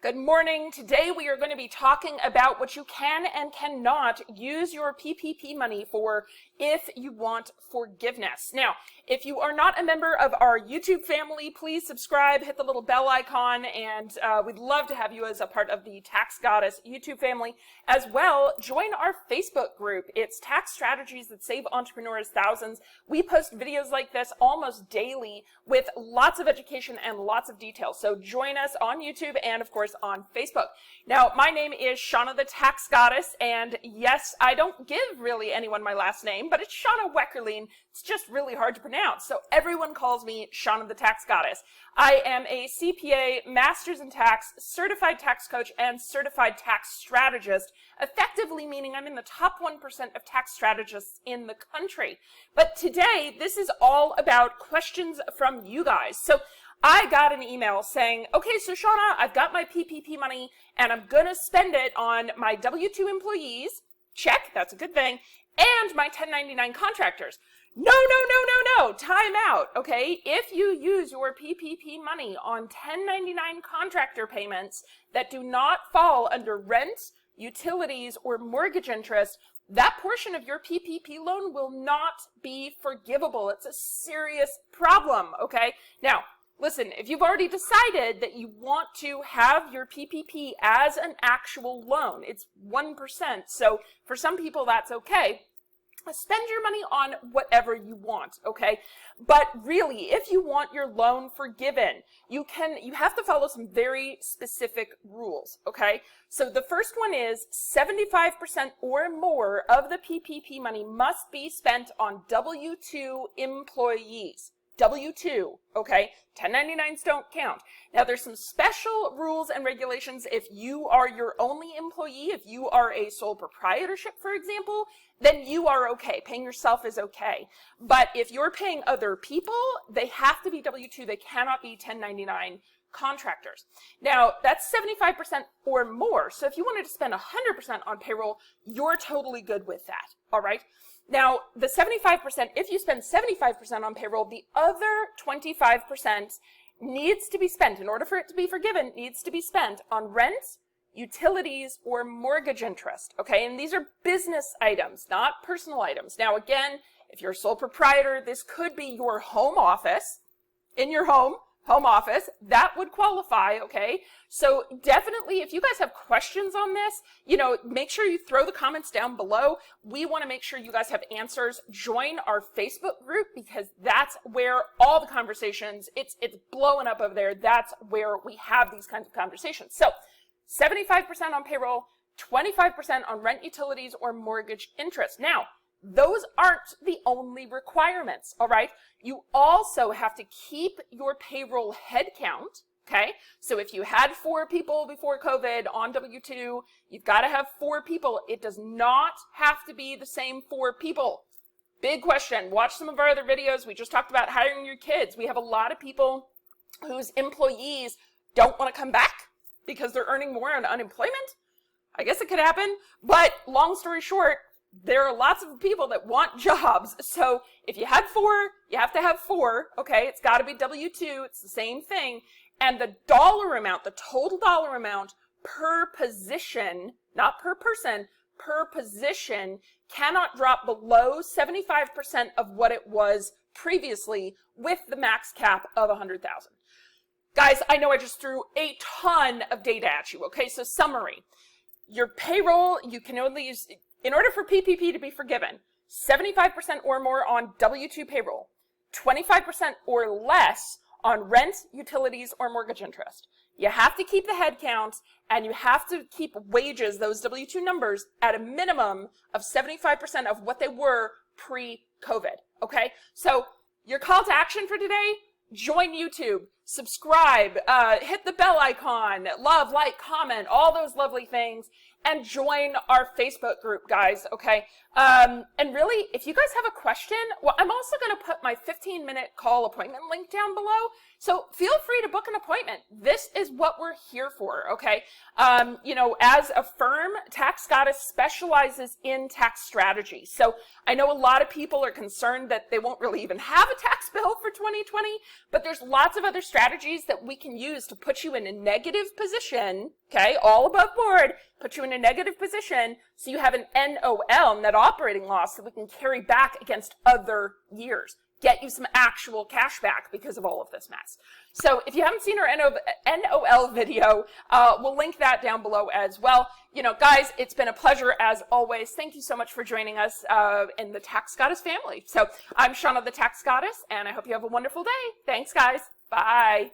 Good morning. Today we are going to be talking about what you can and cannot use your PPP money for if you want forgiveness. Now, if you are not a member of our YouTube family, please subscribe, hit the little bell icon, and we'd love to have you as a part of the Tax Goddess YouTube family. As well, join our Facebook group. It's Tax Strategies That Save Entrepreneurs Thousands. We post videos like this almost daily with lots of education and lots of detail. So join us on YouTube and, of course, on Facebook. Now, my name is Shauna the Tax Goddess, and yes, I don't give really anyone my last name, but it's Shauna Weckerling. It's just really hard to pronounce, so everyone calls me Shauna the Tax Goddess. I am a CPA, Master's in Tax, Certified Tax Coach, and Certified Tax Strategist, effectively meaning I'm in the top 1% of tax strategists in the country. But today, this is all about questions from you guys. So I got an email saying, okay, so Shauna, I've got my PPP money and I'm going to spend it on my W-2 employees. Check, that's a good thing. And my 1099 contractors. No. Time out, okay? If you use your PPP money on 1099 contractor payments that do not fall under rent, utilities, or mortgage interest, that portion of your PPP loan will not be forgivable. It's a serious problem, okay? Now, listen, if you've already decided that you want to have your PPP as an actual loan, it's 1%, so for some people that's okay. Spend your money on whatever you want, okay? But really, if you want your loan forgiven, you have to follow some very specific rules, okay? So the first one is 75% or more of the PPP money must be spent on W-2 employees. W-2, okay? 1099s don't count. Now, there's some special rules and regulations if you are your only employee. If you are a sole proprietorship, for example, then you are okay. Paying yourself is okay. But if you're paying other people, they have to be W-2. They cannot be 1099 contractors. Now, that's 75% or more. So if you wanted to spend 100% on payroll, you're totally good with that, all right? Now, the 75%, if you spend 75% on payroll, the other 25% needs to be spent, in order for it to be forgiven, needs to be spent on rent, utilities, or mortgage interest, okay? And these are business items, not personal items. Now, again, if you're a sole proprietor, this could be your home office, in your home office, that would qualify, okay? So definitely, if you guys have questions on this, make sure you throw the comments down below. We want to make sure you guys have answers. Join our Facebook group because that's where all the conversations, it's blowing up over there. That's where we have these kinds of conversations. So 75% on payroll, 25% on rent, utilities, or mortgage interest. Now, those aren't the only requirements, all right? You also have to keep your payroll head count, okay? So if you had 4 people before COVID on W-2, you've got to have 4 people. It does not have to be the same 4 people. Big question. Watch some of our other videos. We just talked about hiring your kids. We have a lot of people whose employees don't want to come back because they're earning more on unemployment. I guess it could happen, but long story short, there are lots of people that want jobs. So if you had 4, you have to have 4, okay? It's got to be W-2. It's the same thing. And the dollar amount, the total dollar amount per position, not per person, per position, cannot drop below 75% of what it was previously with the max cap of 100,000. Guys, I know I just threw a ton of data at you, okay? So summary. Your payroll, you can only use, in order for PPP to be forgiven, 75% or more on W-2 payroll, 25% or less on rent, utilities, or mortgage interest. You have to keep the head count, and you have to keep wages, those W-2 numbers, at a minimum of 75% of what they were pre-COVID, okay? So your call to action for today, join YouTube, subscribe, hit the bell icon, love, like, comment, all those lovely things, and join our Facebook group, guys, okay? And really, if you guys have a question, well, I'm also going to put my 15-minute call appointment link down below. So feel free to book an appointment. This is what we're here for, okay? As a firm, Tax Goddess specializes in tax strategy. So I know a lot of people are concerned that they won't really even have a tax bill for 2020, but there's lots of other strategies strategies that we can use to put you in a negative position, okay, all above board, put you in a negative position so you have an NOL, net operating loss, that we can carry back against other years. Get you some actual cash back because of all of this mess. So if you haven't seen our NOL video, we'll link that down below as well. You know, guys, it's been a pleasure as always. Thank you so much for joining us in the Tax Goddess family. So I'm Shauna the Tax Goddess, and I hope you have a wonderful day. Thanks, guys. Bye.